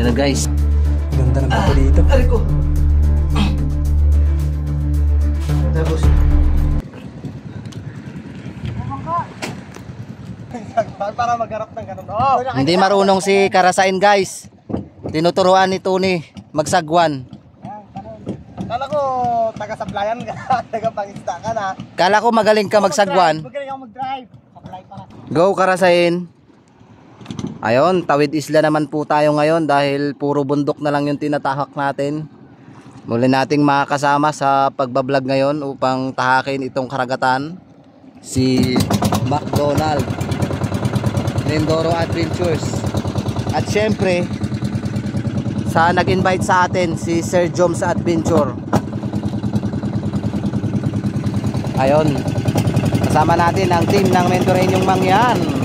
Ayan na guys. Ganda naman po dito. Ari ko. Tapos. Para magharap ng ganun. Oh! Hindi marunong si Karasain guys. Tinuturuan ni Tony magsagwan. Kala ko taga-sablayan ka, taga-pangista ka na. Kala ko magaling ka magsagwan. Magaling ako mag-drive. Apply para. Go Karasain. Ayon, tawid isla naman po tayo ngayon dahil puro bundok na lang yung tinatahak natin. Muli nating makakasama sa pagbablog ngayon upang tahakin itong karagatan. Si McDonald Mindoro Adventures. At syempre, sa nag-invite sa atin si Sir Jom sa Adventure. Ayon, kasama natin ang team ng Mendoreñong Mangyan.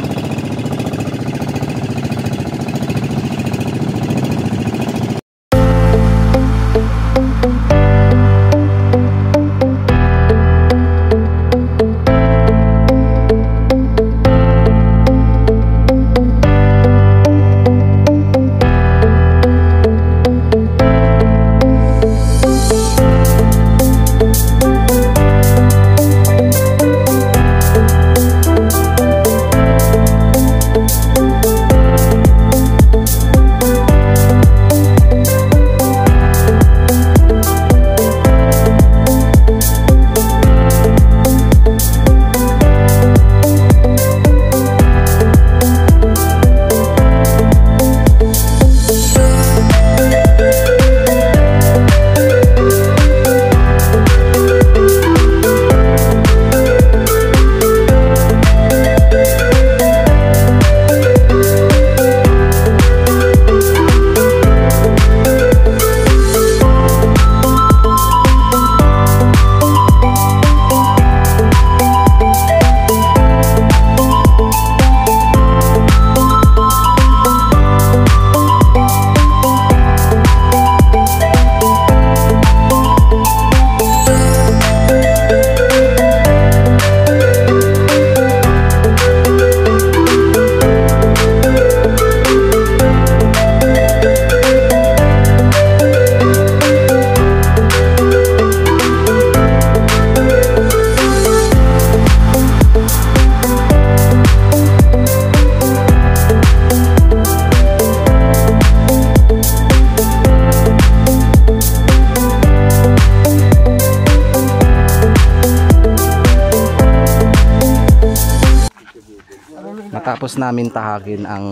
Matapos namin tahakin ang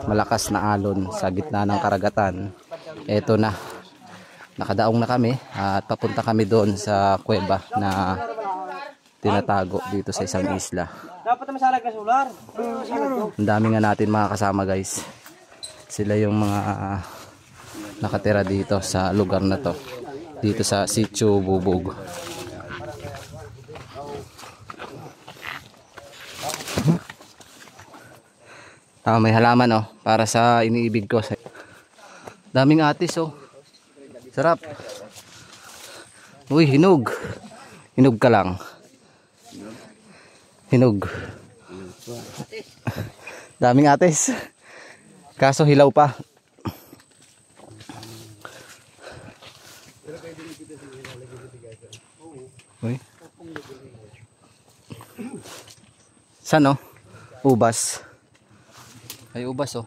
malakas na alon sa gitna ng karagatan, eto na, nakadaong na kami at papunta kami doon sa kuweba na tinatago dito sa isang isla. Dapat naman salag na solar. Ang dami nga natin mga kasama guys. Sila yung mga nakatira dito sa lugar na to, dito sa Sitio Bubog. May halaman oh, para sa iniibig ko. Daming atis oh. Sarap. Uy, hinog. Hinog ka lang. Hinog. Daming atis. Kaso hilaw pa. Uy. Saan oh? Ubas. Ay ubas oh.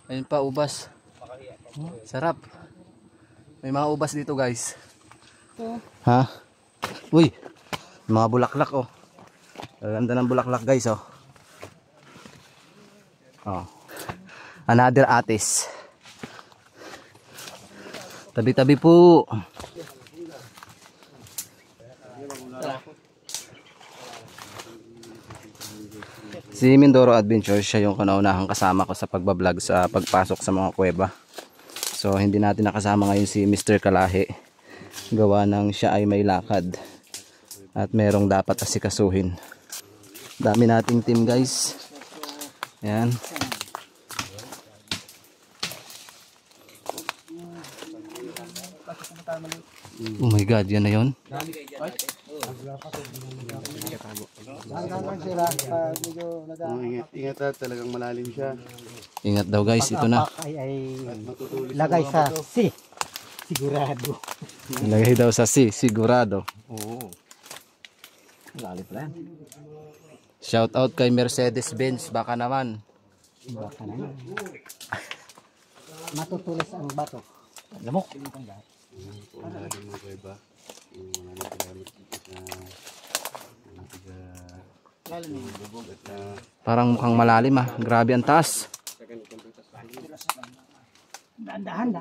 Ayun pa ubas. Sarap. May mga ubas dito guys. Ha? Uy. Mga bulaklak oh. Ganda ng bulaklak guys oh. Oh. Another atis. Tabi-tabi po. Si Mindoro Adventure, siya yung kauna-unahang kasama ko sa pagbablog sa pagpasok sa mga kuweba. So hindi natin nakasama ngayon si Mr. Kalahi. Gawa ng siya ay may lakad at merong dapat asikasuhin. Dami nating team guys. Ayan. Oh my god, yan na yun. Ingat talagang malalim siya. Ingat daw guys, ito na. Ay lagay sa C. Sigurado. Lagay daw sa C, sigurado. Oo. Lalim pala yan. Shout out kay Mercedes-Benz, baka naman. Baka naman. Matutulis ang bato. Lamok. Parang mukhang malalim ah. Grabe ang taas. Dahan-dahan da.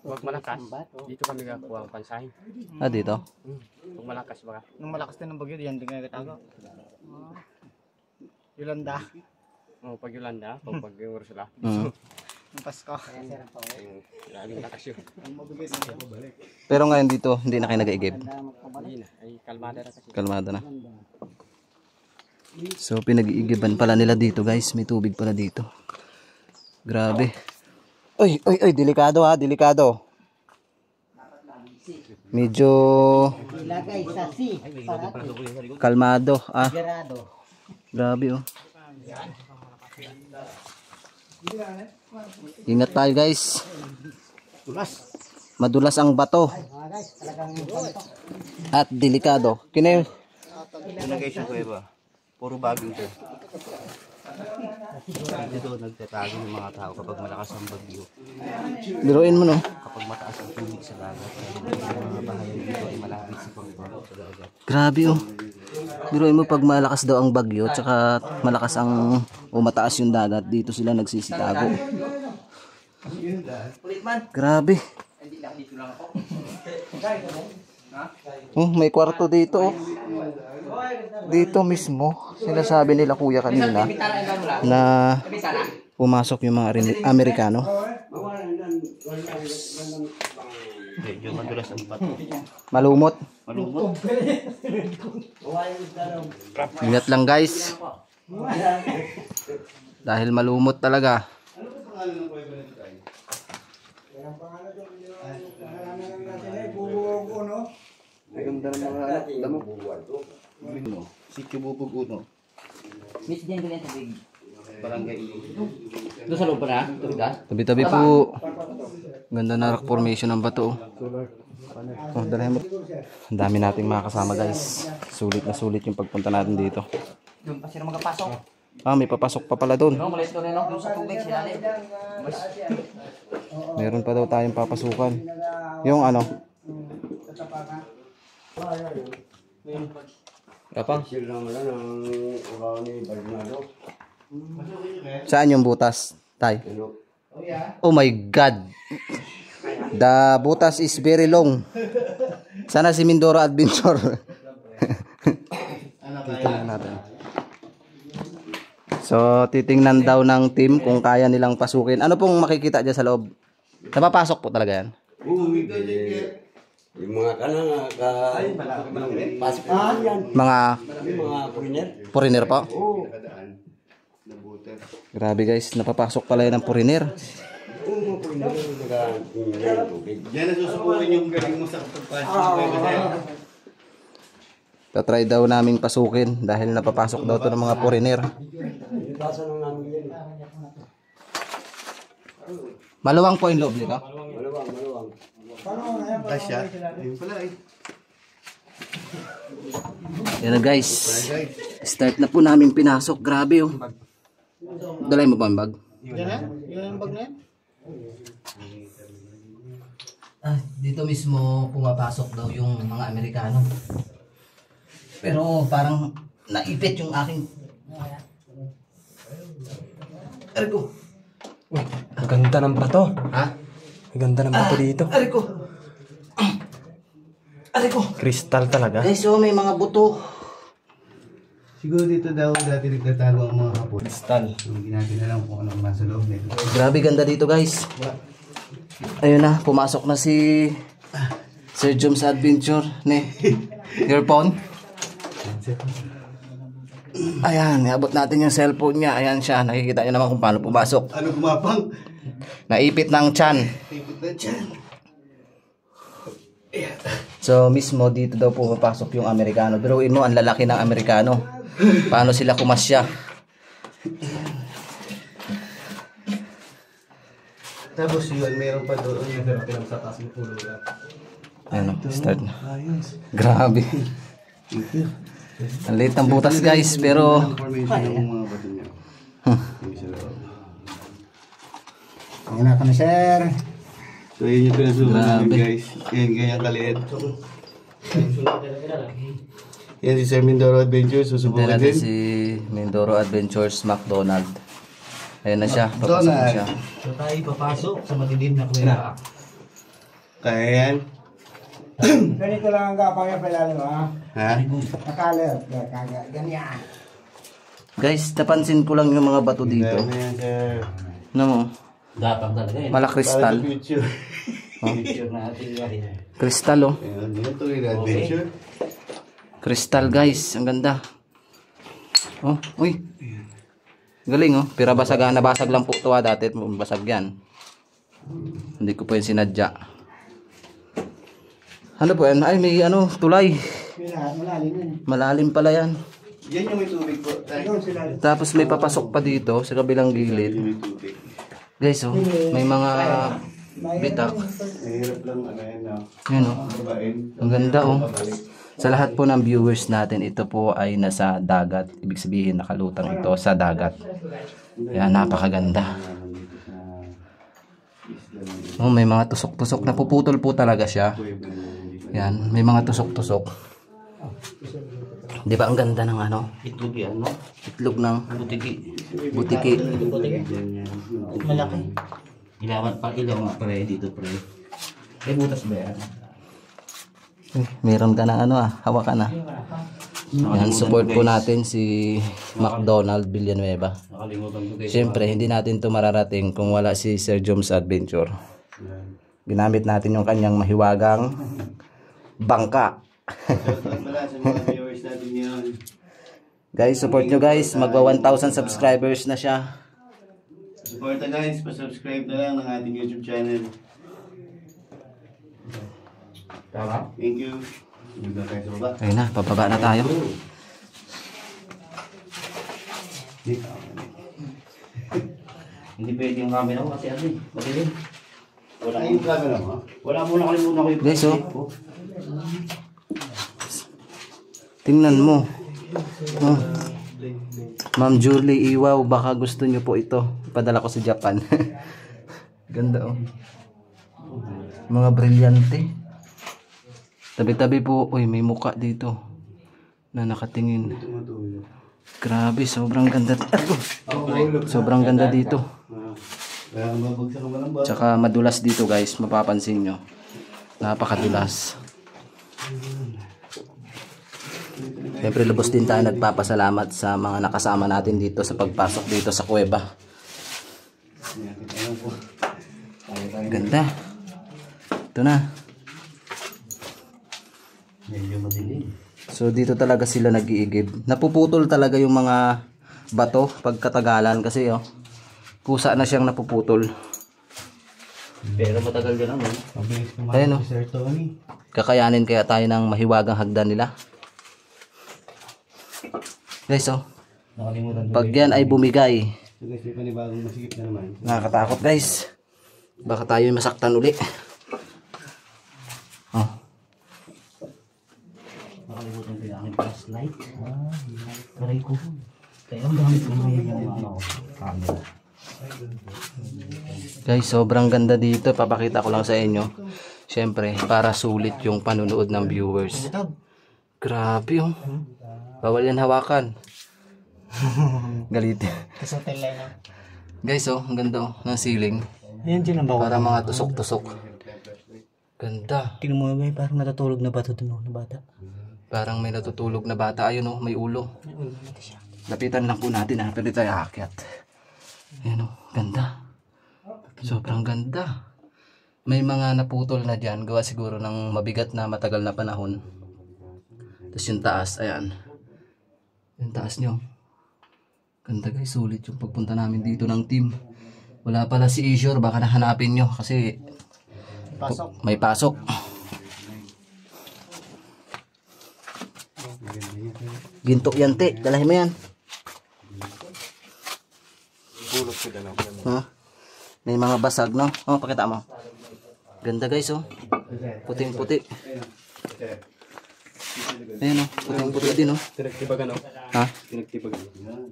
Huwag malakas. Dito kami gakuha ang pansahin. Ah, dito? Huwag malakas baka. Nung malakas din ang bagyo, yan din nga katago. Yolanda. Oh, pag Yolanda, pag Ursula. Ang Pasko. Laging lakas yun. Pero ngayon dito, hindi na kayo nag-iigib. Hindi na, ay kalmada na kasi. Kalmado na. So pinag-iigiban pala nila dito guys. May tubig pala dito. Grabe. Oy, oy, oy, delikado ha, delikado. Medyo Ilagay sa C. Para kalmado ah. sigurado. Grabe oh. Ingat tayo guys. Madulas ang bato Mga guys, talagang ganito. at delikado. Kinayo. Nagay siya ko iba. Puro bagong ito. Dito nagtatago yung mga tao kapag malakas ang bagyo. Biruin mo no. Kapag mataas ang tubig sa dagat. Kaya yung mga bahayan dito ay malapit sa pagbabaw sa dagat. Grabe oh. Biruin mo pag malakas daw ang bagyo tsaka malakas ang o mataas yung dagat, dito sila nagsisitago. Grabe. Oh, may kwarto dito oh. Dito mismo, sinasabi nila kuya kanina na pumasok yung mga Amerikano. Medyo madulas ang bato. Malumot. Malumot. Ingat lang guys. Dahil malumot talaga. Sityo Bubog Uno. Miss din ko yung tubig. Barangay. Doon sa loob pa na? Tubig ah? Tabi-tabi po. Ganda na rock formation ng bato. Oh, dalahin mo. Ang dami nating mga kasama guys. Sulit na sulit yung pagpunta natin dito. Doon pa sila magpasok. Ah, may papasok pa pala doon. No, malis doon no, doon sa tubig sila. Meron pa daw tayong papasukan. Yung ano? Kapang? Saan yung butas? Tay? Oh my God! The butas is very long. Sana si Mindoro Adventure. Titingnan natin. So, titingnan daw ng team kung kaya nilang pasukin. Ano pong makikita dyan sa loob? Napapasok po talaga yan? Yung mga kanang pasok yan. Mga Yung mga foreigner. foreigner po? Grabe guys, napapasok pala yan ng foreigner. Oo, mga foreigner yung nag-iingay ng tubig. Yan na susubukin yung galing mo sa pagpasok. Tatry daw naming pasukin dahil napapasok daw to ng mga foreigner. Basa nung namin yun. Maluwang po yung loob nito. Maluwang, maluwang. Asya. Ayun pala eh. Yan na guys. Start na po namin pinasok. Grabe oh. Dalay mo ba ang bag? Yung bag na yan? Ah, dito mismo pumapasok daw yung mga Amerikano. Pero parang naipit yung aking... Ariko! Ang ganda ng bato. Ha? Ang ganda ng bato dito. Ariko! Ariko! Kristal talaga. Guys, oh, may mga buto. Siguro dito daw dati nagtatago ang mga hapon. Kristal. Hindi natin alam kung anong nasa loob nito. Grabe ganda dito guys. Ayun na, pumasok na si Sir Jom sa adventure ni earphone. Ayan, iabot natin yung cellphone niya. Ayan siya, nakikita niyo naman kung paano pumasok. Ano gumapang? Naipit ng tiyan. Ipit na dyan. So mismo dito daw pumapasok yung Amerikano. Biruin mo, ang lalaki ng Amerikano. Paano sila kumasya? Tapos yun, meron pa doon yung pinag sa taas ng pulo. Ano, start na. Grabe. Ang liit ng butas guys, pero Information ng mga bato niya. Ayan na kami, sir. So yun yung pinasukan namin Grabe. guys. Yan, ganyan kaliit. Yan si Sir Mindoro Adventures, hindi susubukan natin din. si Mindoro Adventures McDonald. Ayan na siya, papasok na siya. So tayo papasok sa madilim na kuweba. Kaya yan. Ganito lang ang gapang yung palalim, ha? Ha? Nakalit. Ganyan. Guys, napansin ko lang yung mga bato dito. Dami yan, sir. Ano mo? Gapang talaga yun. Malakristal. Para sa future. Picture na ating yari. Kristal oh. Ayan, yan tuloy na adventure. Kristal guys, ang ganda. Oh, uy. Galing oh. Pira basag, nabasag lang po ito dati. Basag yan. Hindi ko po yung sinadya. Ano po yan? Ay, may ano, tulay. Malalim yun. Malalim pala yan. Yan yung may tubig po. Ayun sila. Tapos may papasok pa dito sa kabilang gilid. Yung may tubig. Guys oh, may mga bitak. Mahirap lang, ano yan na. Yan oh. Babain. Ang ganda oh. Sa lahat po ng viewers natin, ito po ay nasa dagat. Ibig sabihin, nakalutang ito sa dagat. Kaya napakaganda. Oh, may mga tusok-tusok. Napuputol po talaga siya. Yan, may mga tusok-tusok. Di ba ang ganda ng ano? Itlog yan, no? Itlog ng Butiki. butiki. Malaki. Ilaw nga pare dito pre. May butas ba yan? Meron ka ng ano hawakan na. Yan, support po natin si McDonald Villanueva. Nakalimutan ko guys. Siyempre, hindi natin to mararating kung wala si Sir Joms Adventure. Ginamit natin yung kanyang mahiwagang bangka. Pala sa mga viewers natin yun. Guys, support nyo guys. Magwa 1,000 subscribers na siya. Supporta guys, pa-subscribe na lang ng ating YouTube channel. Tama? Thank you. Dito tayo sa baba. Ayun na, pababa na tayo. Hindi pwede yung camera ko kasi ano eh. Madilim. Wala Ay, yung camera mo? Wala mo nakalimutan ko yung Guys, oh. ko. Tingnan mo. Oh. Ma'am Julie Iwaw, baka gusto nyo po ito. Ipadala ko sa Japan. Ganda oh. Mga brilyante. Tabi-tabi po. Uy, may muka dito na nakatingin. Grabe, sobrang ganda. Sobrang ganda dito. Kaya mabagsak ka ba ng bata? Tsaka madulas dito guys, mapapansin nyo. Napakadulas. Siyempre lubos din tayo nagpapasalamat sa mga nakasama natin dito sa pagpasok dito sa kuweba. Ganda. Ito na. Medyo madilim. So dito talaga sila nag-iigib. Napuputol talaga yung mga bato pagkatagalan kasi oh, kusa na siyang napuputol. Pero matagal din naman. Ayun oh. Sir Tony. Kakayanin kaya tayo ng mahiwagang hagdan nila. Guys oh, Nakalimutan ko. pag yan ay bumigay, So guys, may panibagong masikip na naman. nakakatakot guys. Baka tayo masaktan uli. Oh. Nakalimutan ko yung aking flashlight. Taray ko. Kaya ang gamit ko ngayon yung ano, camera. Guys, sobrang ganda dito. Papakita ko lang sa inyo. Siyempre, para sulit yung panunood ng viewers. Grabe oh. Bawal yan hawakan. Galit. Guys oh, ang ganda oh ng ceiling. Yan din ang Para mga tusok-tusok. Ganda. Tingnan mo ba, parang natutulog na ba ito dun na bata? Parang may natutulog na bata. Ayun oh, may ulo. Lapitan lang po natin ha, pero tayo aakyat. Ayun oh, ganda. Sobrang ganda. May mga naputol na dyan. Gawa siguro ng mabigat na matagal na panahon. Tapos yung taas, ayan. Yung taas nyo. Ganda guys, sulit yung pagpunta namin dito ng team. Wala pala si Isure, baka nahanapin nyo kasi Pasok. may pasok. Ginto yan, te. Dalahin mo yan. Pulot sila na. Ha? May mga basag, no? Oh, pakita mo. Ganda guys, oh. Puting-puti. Ayan, oh. Puting-puti din, oh. Pinagtibagan ako. Ha? Pinagtibagan.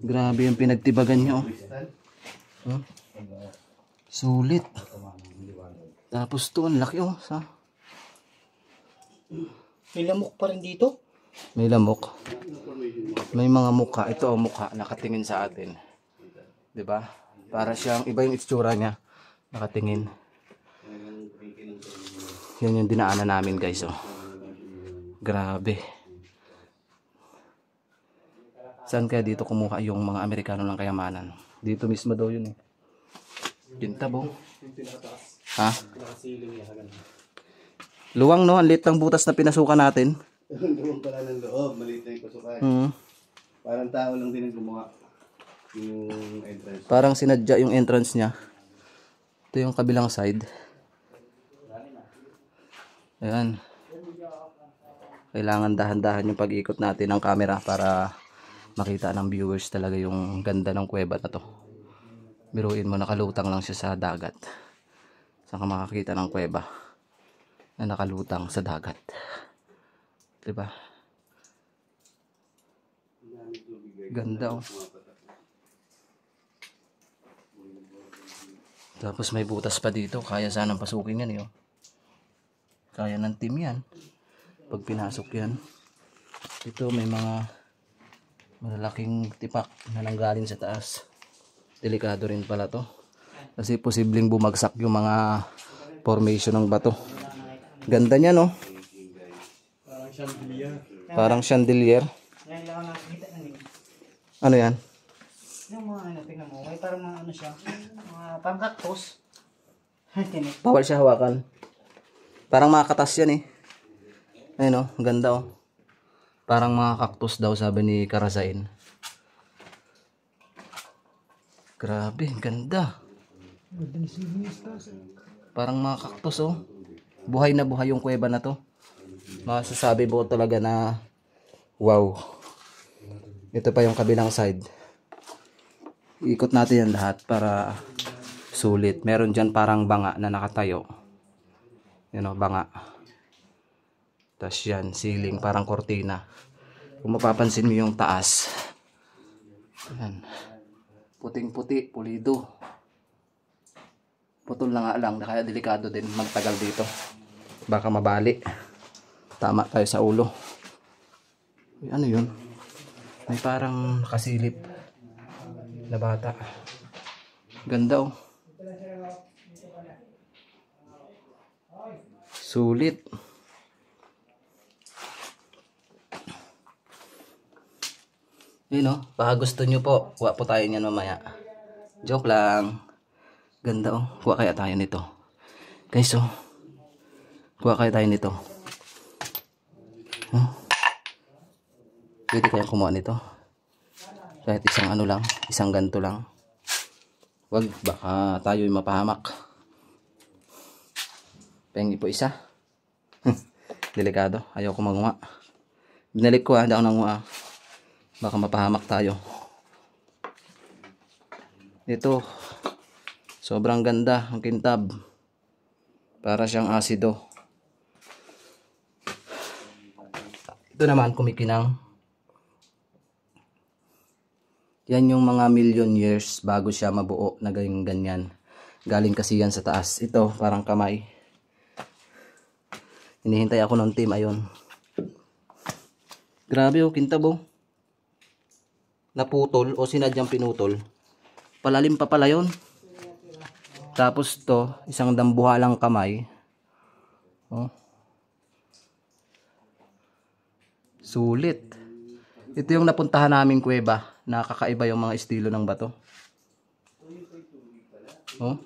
Grabe yung pinagtibagan nyo, oh. Huh? Sulit. Tapos to, ang laki, oh. May lamok pa rin dito. May lamok. May mga mukha. Ito, oh, mukha. Nakatingin sa atin. 'Di ba? Para siyang iba yung itsura niya. Nakatingin. Yan yung dinaanan namin, guys, oh. Grabe. Saan kaya dito kumuha yung mga Amerikano ng kayamanan? Dito mismo daw yun, eh. Gintab, oh. Ha? Luwang, no? Ang liit ng butas na pinasukan natin. Doon pala ng loob. Maliit na yung pasukan. Parang tao lang din ang gumawa. Yung entrance. Parang sinadya yung entrance niya. Ito yung kabilang side. Ayan. Kailangan dahan-dahan yung pag-ikot natin ng camera para makita ng viewers talaga yung ganda ng kuweba na to. Biruin mo, nakalutang lang siya sa dagat. Saan ka makakita ng kuweba na nakalutang sa dagat? Diba? Ganda, oh. Tapos may butas pa dito. Kaya sanang pasukin yan, eh, oh. Kaya ng team yan. Pag pinasok yan. Ito may mga malalaking tipak na nanggaling sa taas. Delikado rin pala to. Kasi posibleng bumagsak yung mga formation ng bato. Ganda niya, no? Parang chandelier. Yan lang ang nakikita na nila. Ano yan? Yung mga ano, tingnan mo. May parang mga ano siya. Mga pangkaktos. Bawal siya hawakan. Parang mga katas yan, eh. Ayun, oh. Ganda, oh. Parang mga cactus daw, sabi ni Karasain. Grabe, ganda. Parang mga cactus, oh. Buhay na buhay yung kuweba na to. Masasabi mo talaga na wow. Ito pa yung kabilang side. Ikot natin yan lahat para sulit. Meron dyan parang banga na nakatayo. Yan, o, banga. Tapos yan, ceiling, parang kortina. Kung mapapansin mo yung taas. Yan. Puting-puti, pulido. Putol na nga lang, kaya delikado din magtagal dito. Baka mabali. Tama tayo sa ulo. Uy, ano yun? May parang nakasilip na bata. Ganda, oh. Sulit. Yun, oh. Baka gusto nyo po, kuha po tayo niyan mamaya. Joke lang. Ganda, oh. Kuha kaya tayo nito. Guys, oh. Kuha kaya tayo nito. Huh? Pwede kayang kumuha nito. Kahit isang ano lang, isang ganto lang. Wag, baka tayo'y mapahamak. Pengi po isa. Delikado, ayaw ko manguha. Binalik ko, hindi ako nanguha. Baka mapahamak tayo. Ito, sobrang ganda ang kintab. Para siyang asido. Ito naman kumikinang. Yan yung mga million years bago siya mabuo na ganyan. Galing kasi yan sa taas. Ito parang kamay. Hinihintay ako ng team, ayun. Grabe, oh, kintab, oh. Naputol o sinadyang pinutol. Palalim pa pala yun. Tapos to, isang dambuhalang kamay. Oh. Sulit. Ito yung napuntahan naming kuweba. Nakakaiba yung mga estilo ng bato. Oh.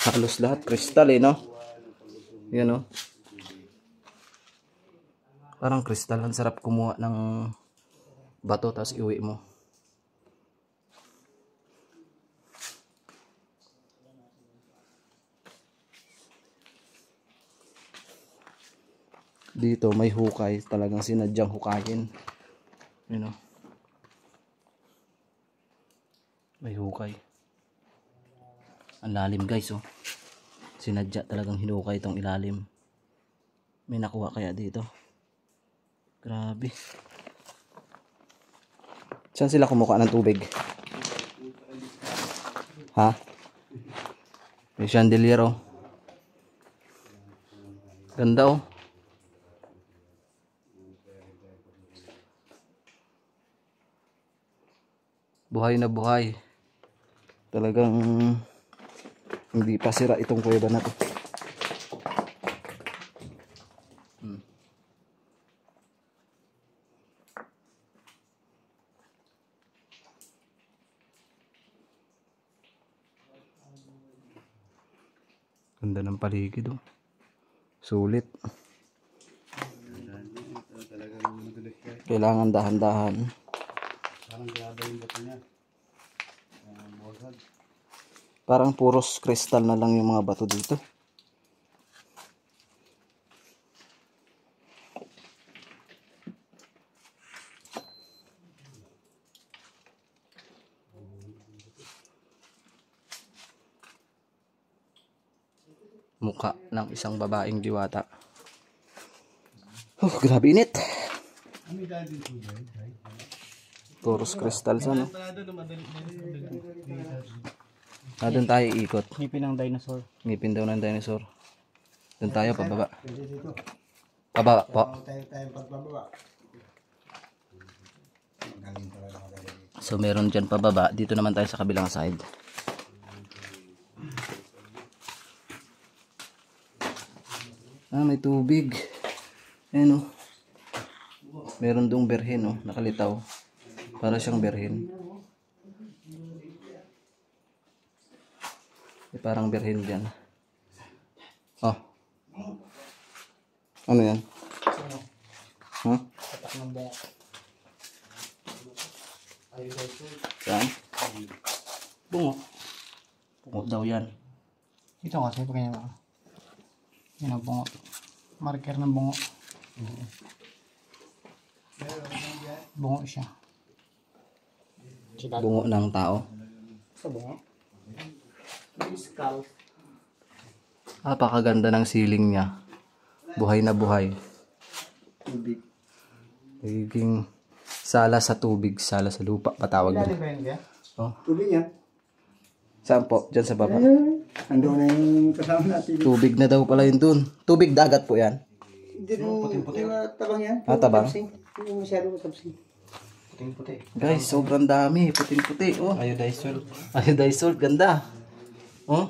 Halos lahat kristal, eh, no? Yan, oh. Parang kristal. Ang sarap kumuha ng bato tapos iuwi mo. Dito may hukay, talagang sinadyang hukayin. You know. May hukay. Ang lalim guys oh. Sinadya talagang hinukay itong ilalim. May nakuha kaya dito? Grabe. Saan sila kumukuha ng tubig? Ha? May chandelier oh. Ganda oh. Buhay na buhay. Talagang hindi pa sira itong kuweba na to. Ganda ng paligid oh. Sulit. Kailangan dahan-dahan. Parang puros kristal na lang yung mga bato dito. Mukha ng isang babaeng diwata. Oh, grabe init. Puros kristal sa no. Doon tayo ikot. Ngipin ng dinosaur. Ngipin daw ng dinosaur. Doon tayo pababa. Pababa po. So meron dyan pababa. Dito naman tayo sa kabilang side. Ah, may tubig. Ayan o. Meron doong berhen o. Nakalitaw. Para siyang berhen. May parang berhen dyan. Oh. Ano yan? Huh? Saan? Bungo. Bungo daw yan. Ito kasi pag ganyan ako. Yan ang bungo. Marker ng bungo. Bungo siya. Bungo ng tao. Sa bungo? Napakaganda ng ceiling niya. Buhay na buhay. Tubig. Nagiging sala sa tubig, sala sa lupa, patawag nila. Oh. Tubig yan. Saan po? Diyan sa baba. Ando na yung kasama natin. Tubig na daw pala yun dun. Tubig dagat po yan. Hindi rin tabang yan. Ah, tabang? Hindi masyado matabsing. Guys, sobrang dami. Puting-puti. Oh. Iodized salt. Iodized salt. Ganda. Oh.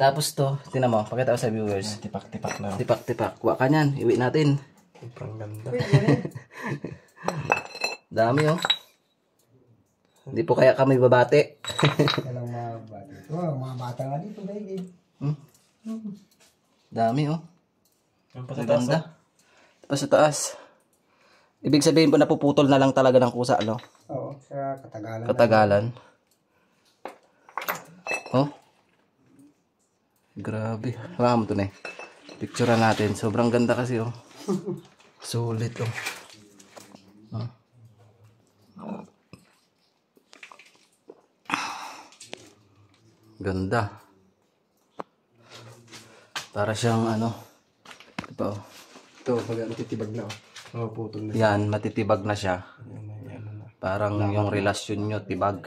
Tapos to, tinan mo, pakita ko sa viewers. Tipak-tipak na. Tipak-tipak. Kuha ka niyan. Iwi natin. Sobrang ganda. Dami oh. Hindi po kaya kami babate. Walang mga bata. Mga bata nga dito. Dahil. Dami oh. Yung Ang ganda. Tapos sa taas. Ibig sabihin po napuputol na lang talaga ng kusa, no? Oo, sa katagalan. Katagalan. Oh. Grabe. Hawakan mo ito na eh. Picture natin. Sobrang ganda kasi oh. Sulit oh. Oh. Ganda. Para siyang ano. Ito pa oh. Ito, pag matitibag na. Oh, putol na. Yan, matitibag na siya. Parang yung relasyon nyo, tibag.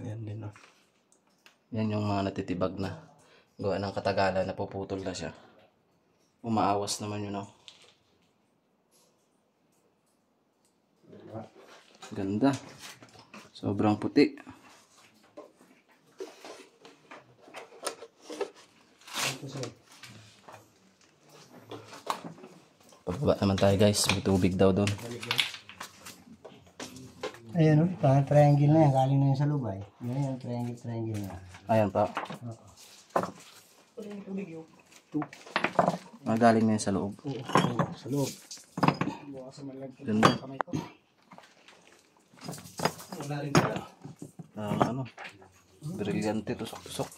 Ayan din oh. Yan yung mga natitibag na. Gawa ng katagalan, napuputol na siya. Umaawas naman yun oh. Ganda. Sobrang puti. Pababa naman tayo guys. May tubig daw doon. Ayan o, parang triangle na yan. Galing na yun sa lubay. Yan, triangle na. Ayan pa. Magaling na yun sa loob. Sa loob. Ganda. Wala rin pala. Ano? Brigante, tusok-tusok.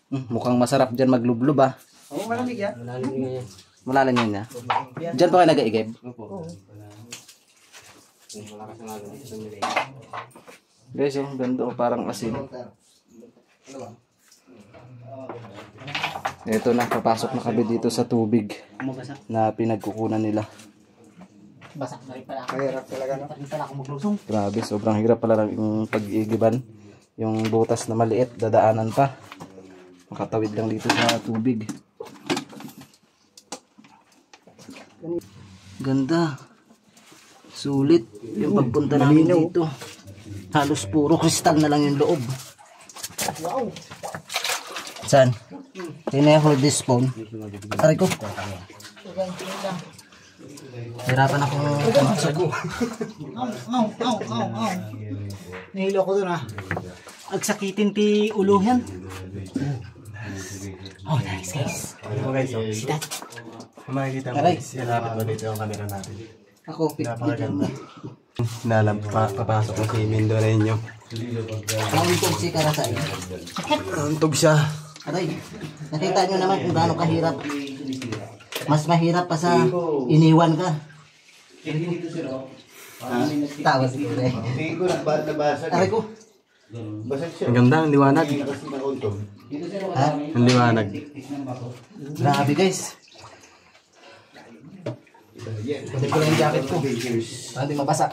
Mukhang masarap dyan maglublob ah. Oo, malamig yan. Malalim yun niya. Dyan pa kayo nag-iigib? Guys, oh, ganda oh, parang asin. Ito na, papasok na kami dito sa tubig na pinagkukunan nila. Basak na rin pala ako. Mahirap talaga, no? Hindi pala ako maglusong. Grabe, sobrang hirap pala yung pag-iigiban. Yung butas na maliit, dadaanan pa. Makatawid lang dito sa tubig. Ganda. Sulit yung pagpunta namin dito. Halos puro kristal na lang yung loob. Wow. Saan? Can I hold this phone? Aray ko. Hirapan ako pumasok. Aw. Nahilo ko dun ah. Agsakitin ti ulo yan. Oh, nice guys. Ito guys, oh. See that? Makikita mo Aray. guys, ilapit mo dito yung camera natin. Ako, Napakaganda. Papasok mo si Mindo na inyo. Nauntog si Karasay. Untog siya. Aray, nakita nyo naman kung gaano kahirap. Mas mahirap pa sa iniwan ka. Tawa si Kulay. Tingin ko nabasag. Aray ko. Basag siya. Ang ganda, ang liwanag. Kasi nauntog. Ha? Ang liwanag. Grabe guys. Pwede ko lang yung jacket ko. Para di mabasa.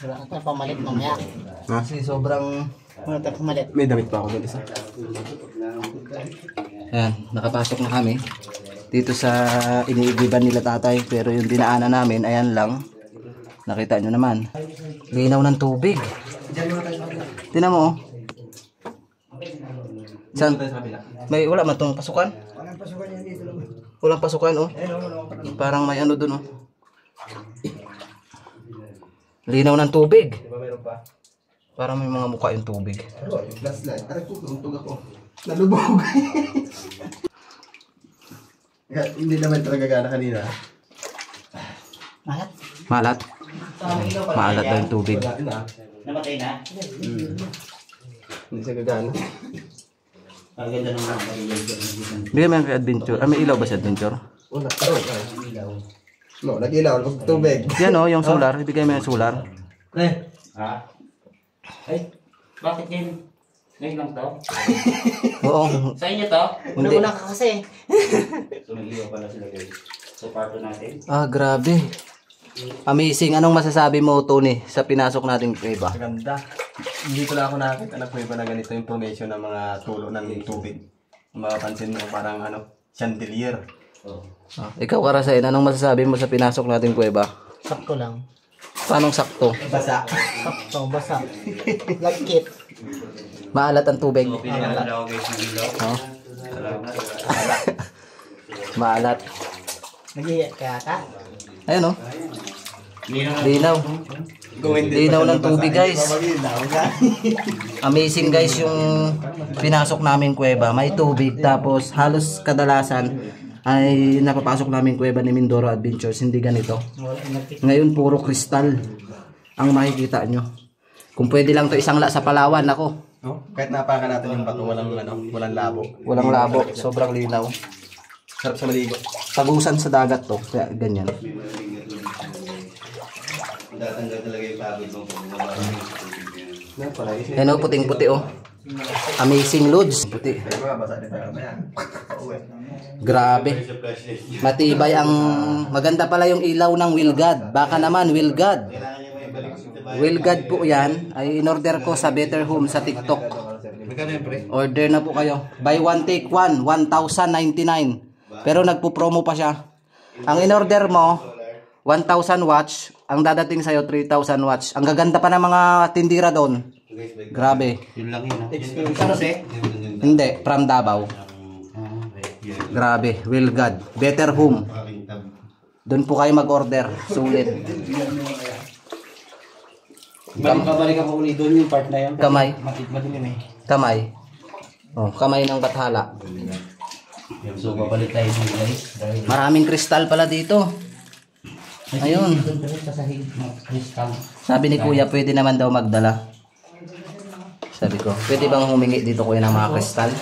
Wala ka tayo pamalit mamaya. Kasi sobrang... Wala tayo pamalit. May damit pa ako doon isa. Ayan, nakapasok na kami. Dito sa iniigiban nila tatay. Pero yung dinaanan namin, ayan lang. Nakita nyo naman. Linaw ng tubig. Tingnan mo oh. Saan? May wala man tong pasukan? Walang pasukan oh. Parang may ano dun oh. Linaw ng tubig. Parang may mga mukha yung tubig. Last light. Aray ko, nauntog ako. Nalubog. Hindi naman talaga gana kanina. Malat. Malat. Maalat daw yung tubig. Namatay na? Hindi siya gagana. Ang ganda naman. Bigyan mo yung kay adventure. Ah, may ilaw ba sa adventure? Wala. No, nag-ilaw. Tubig. Yan oh, yung solar. Ibigay mo yung solar. Ha? Ay, bakit ngayon? Ngayon lang to? Oo. Sa inyo to? Hindi. Una ka kasi. So, nag-iwa pala sila guys. So, parto natin. Ah, grabe. Amazing. Anong masasabi mo, Tony, sa pinasok nating iba? Maganda. Hindi ko na ako nakakita na kuweba na ganito yung formation ng mga tulo ng tubig. Mapapansin mo parang chandelier. Oh. Ikaw, Karasain, anong masasabi mo sa pinasok nating kuweba? Sakto lang. Paanong sakto? Basa. Sakto, basa. Lagkit. Maalat ang tubig. So, pinila ako guys ng ilaw. Oh. Salamat. Maalat. Nag-iyak kaya ka? Ayun oh. Linaw na. Linaw. Linaw ng tubig guys. Amazing guys yung pinasok namin kuweba. May tubig tapos halos kadalasan ay napapasok namin kuweba ni Mindoro Adventures. Hindi ganito. Ngayon puro kristal ang makikita nyo. Kung pwede lang to isang sa Palawan ako. No? Kahit napakan natin yung bato, walang labo. Walang labo. Sobrang linaw. Sarap sa maligo. Tagusan sa dagat to. Kaya ganyan. Tatanggal talaga yung pagod mo kung mamarami sa tubig yan. Yan o, puting-puti o. Amazing loads. Puti. Basa din tayo. Grabe. Matibay ang... Maganda pala yung ilaw ng Wilgad. Baka naman, Wilgad. Wilgad po yan. Ay in-order ko sa Better Home sa TikTok. Order na po kayo. Buy one take one. 1,099. Pero nagpo-promo pa siya. Ang in-order mo, 1,000 watts. Ang dadating sa'yo, 3,000 watts. Ang gaganda pa ng mga tindira doon. Grabe. Yun lang yun. Hindi, from Davao. Grabe, Wilgad. Better Home. Doon po kayo mag-order. Sulit. Babalik ako ulit doon yung part na yun. Kamay. Madilim eh. Kamay. Oh, kamay ng Bathala. So, babalik tayo dito guys. Dahil Maraming kristal pala dito. Ayun. sa sahig ng kristal. Sabi ni Kuya, pwede naman daw magdala. Sabi ko, pwede bang humingi dito kuya ng mga kristal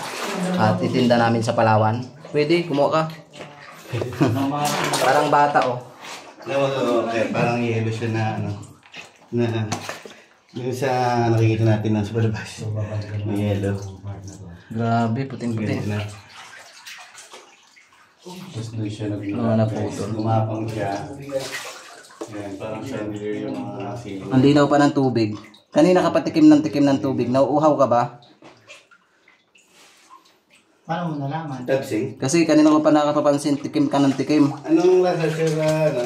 at itinda namin sa Palawan? Pwede, kumuha ka. Parang bata oh. Parang yellow siya na ano. Na yung sa nakikita natin ng sa palabas. May yellow. Grabe, puting-puti. Na. Tapos doon siya naputol. gumapang siya. Yan, parang chandelier yung mga ceiling. Ang linaw pa ng tubig. Kanina ka pa tikim ng tubig. Nauuhaw ka ba? Paano mo nalaman? Tapsing? Kasi kanina ko pa nakapapansin, tikim ka ng tikim. Anong lasa siya na ano?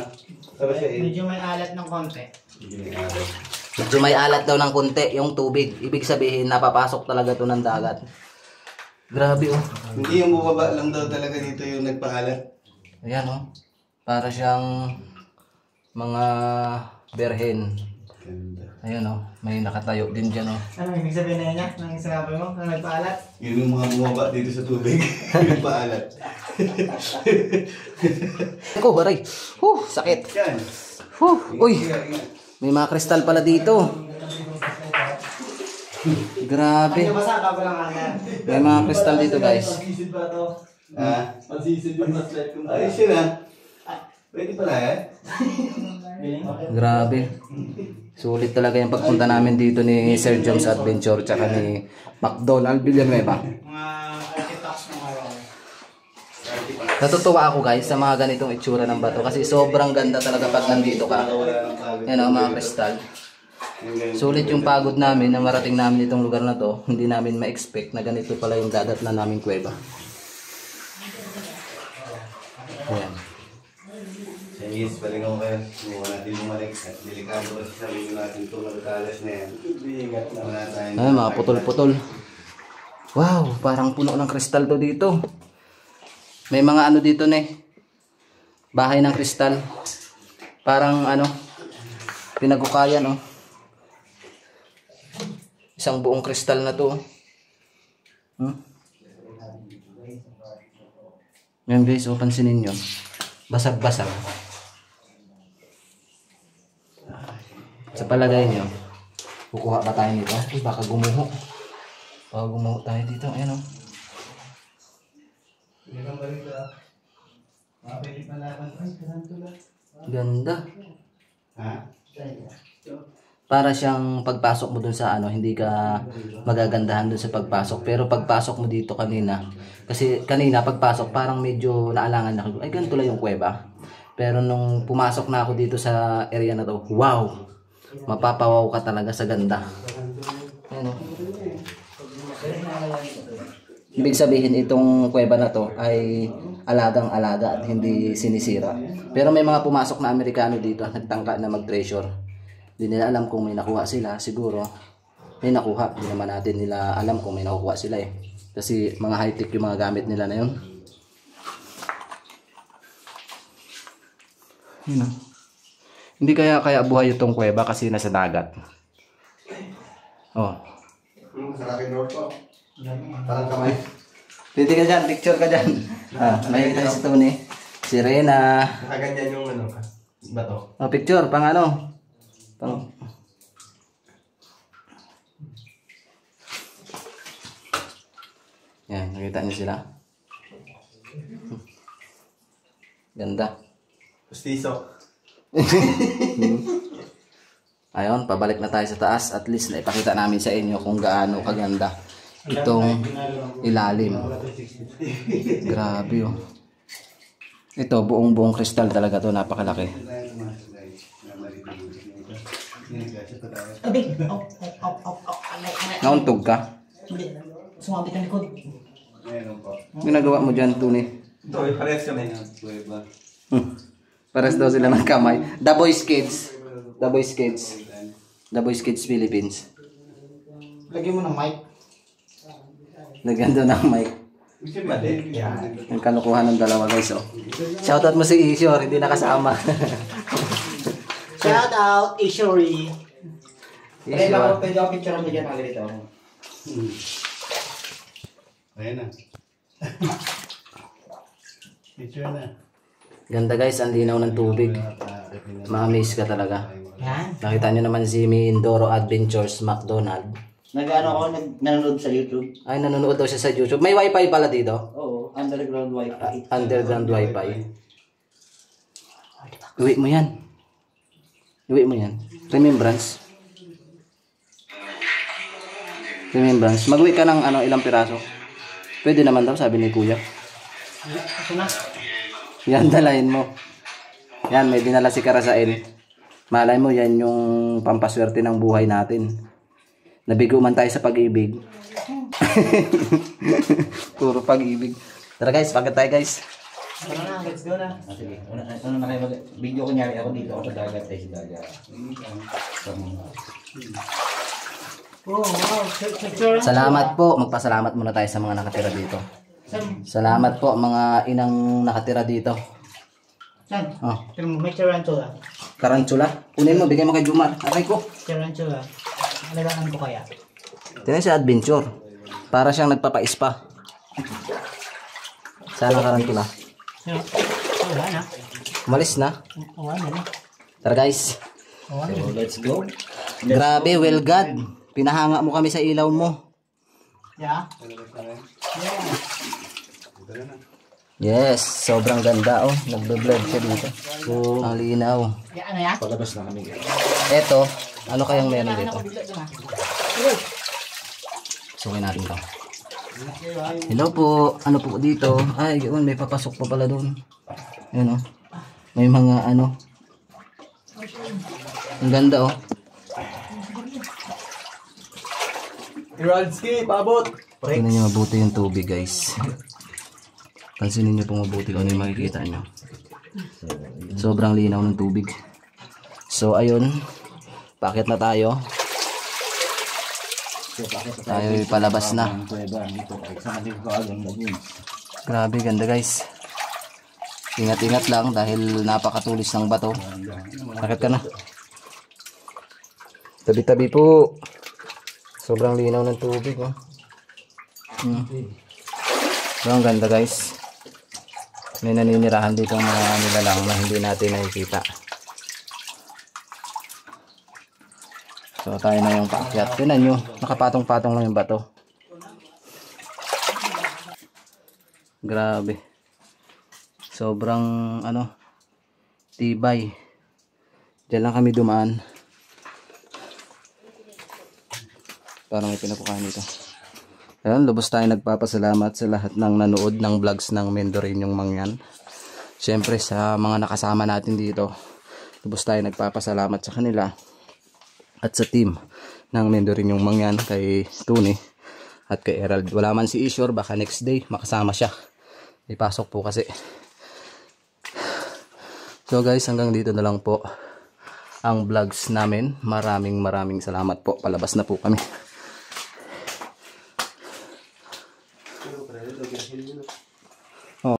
Sarap siya eh. Medyo may alat ng konti. Medyo may alat daw ng konti yung tubig. Ibig sabihin, napapasok talaga to ng dagat. Grabe oh. Hindi yung bubaba lang daw talaga dito yung nagpaalat. Ayan oh. Para siyang mga berhen. Ganda. Ayun oh. May nakatayo din dyan oh. Ano ibig sabihin na niya? Nang sinabi mo? Nang nagpaalat? Yun yung mga bumaba dito sa tubig. Nagpaalat. Ako, baray. Sakit. Yan. Uy, Ingat, ingat. may mga kristal pala dito. Grabe. Basa ka pa lang ana. May mga kristal dito guys. Ah? Ayos yun ah. Pwede pala eh. Grabe. Sulit talaga yung pagpunta namin dito ni Sir Jones Adventure tsaka ni McDonald Villanueva. Mga architects ng araw. Natutuwa ako guys sa mga ganitong itsura ng bato kasi sobrang ganda talaga pag nandito ka. Yan ang mga kristal. Sulit yung pagod namin na marating namin itong lugar na to. Hindi namin ma-expect na ganito pala yung dadat na naming kuweba. Ayan. Yes, palingaw kayo. Huwag natin bumalik. Delikado kasi sabihin natin itong nagkalas na yan. Ingat na wala tayo. Ay, mga putol-putol. Wow, parang puno ng kristal to dito. May mga ano dito na bahay ng kristal. Parang ano, pinagukayan oh. Isang buong kristal na to. Ngayon guys, oh, pansinin nyo. Basag-basag. Sa palagay nyo, kukuha ba tayo nito? Uy, baka gumuho. Baka gumuho tayo dito. Ayan oh. Ganda. Ha? Para siyang pagpasok mo dun sa ano, hindi ka magagandahan dun sa pagpasok. Pero pagpasok mo dito kanina, kasi kanina pagpasok parang medyo naalangan na. Ay, ganito lang yung kuweba. Pero nung pumasok na ako dito sa area na to, wow! Mapapawaw ka talaga sa ganda. Ayan o. Ibig sabihin itong kuweba na to ay alagang-alaga at hindi sinisira. Pero may mga pumasok na Amerikano dito nagtangka na mag-treasure. Hindi nila alam kung may nakuha sila. Siguro may nakuha. Hindi naman natin nila alam kung may nakuha sila eh. Kasi mga high-tech yung mga gamit nila na yun. Yun o. Hindi kaya buhay itong kuweba kasi nasa dagat. Oh. Sa akin door ko. Parang kamay. Pwede ka dyan, picture ka dyan. Makikita si Tony. Si Rena. Nakaganyan yung ano, bato. Oh, picture, pang ano? Pang... Yan, nakita niyo sila. Ganda. Pustiso. Ayun, pabalik na tayo sa taas. At least naipakita namin sa inyo kung gaano kaganda itong ilalim. Grabe oh. Ito, buong kristal talaga to, napakalaki. Nauntog ka? Hindi. Sumabit ang likod. Ginagawa mo dyan, Tony? Ito, parehas kami. Pares daw sila ng kamay. The Boys Kids. The Boys Kids. The Boys Kids Philippines. Lagyan mo ng mic. Lagyan doon ng mic. Ang kalukuhan ng dalawa guys oh. Shoutout mo si Ishor, hindi nakasama. Shout out, Ishori. Ishor. Pwede ako picture mo dyan. Dito. Ayan na. Picture na. Ganda guys, ang linaw ng tubig. Ma-amaze ka talaga. Yan. Nakita nyo naman si Mindoro Adventures McDonald. Nag-ano ako, nanonood sa YouTube. Ay, nanonood daw siya sa YouTube. May wifi pala dito. Oo, underground wifi. Underground wifi. Uwi mo yan. Uwi mo yan. Remembrance. Remembrance. Mag-uwi ka ng ilang piraso. Pwede naman daw, sabi ni Kuya. Ito na. Yan, dalahin mo. Yan, may dinala si Karasain. Malay mo, yan yung pampaswerte ng buhay natin. Nabigo man tayo sa pag-ibig. Puro pag-ibig. Tara guys, pagkat tayo guys. Tara na, let's go na. Sige, ano na kayo video kunyari ako dito ako sa dagat tayo sa dagat. Oh, wow. Picture. Salamat po. Magpasalamat muna tayo sa mga nakatira dito. Salamat po mga inang nakatira dito. Saan? Oh, May tarantula. Karantula. Kunin mo, bigay mo kay Jumar. Aray ko. Tarantula. Alagaan ko kaya. Tingnan siya adventure. Para siyang nagpapa-spa. Sana karantula. Wala na. Umalis na. Wala na. Tara guys. Wala na. So let's go. Grabe, well God. Pinahanga mo kami sa ilaw mo. Yeah. Yes, sobrang ganda oh. Nagbe-blend siya dito. So, ang linaw. Yeah, ano yan? Palabas na kami. Eto, ano kayang meron dito? Sukin natin to. Hello po. Ano po dito? Ay, yun, may papasok pa pala doon. Ayun oh. May mga ano. Ang ganda oh. Iradski, pabot! Tingnan niyo mabuti yung tubig guys. Pansinin niyo po mabuti kung ano yung makikita niyo. Sobrang linaw ng tubig. So ayun, paakit na tayo. Tayo palabas na. Grabe, ganda guys. Ingat-ingat lang dahil napakatulis ng bato. Akit ka na. Tabi-tabi po. Sobrang linaw ng tubig oh. So, ang ganda guys. May naninirahan dito mga nilalang na hindi natin nakikita. So tayo na yung paakyat. Tingnan nyo, nakapatong-patong lang yung bato. Grabe. Sobrang tibay. Diyan lang kami dumaan. Parang may pinapukahan dito. Ayun, lubos tayo nagpapasalamat sa lahat ng nanood ng vlogs ng Mendoreñong Mangyan. Siyempre sa mga nakasama natin dito. Lubos tayo nagpapasalamat sa kanila. At sa team ng Mendoreñong Mangyan, kay Tony at kay Herald. Wala man si Ishor, baka next day makasama siya. Ipasok po kasi. So guys, hanggang dito na lang po ang vlogs namin. Maraming salamat po. Palabas na po kami.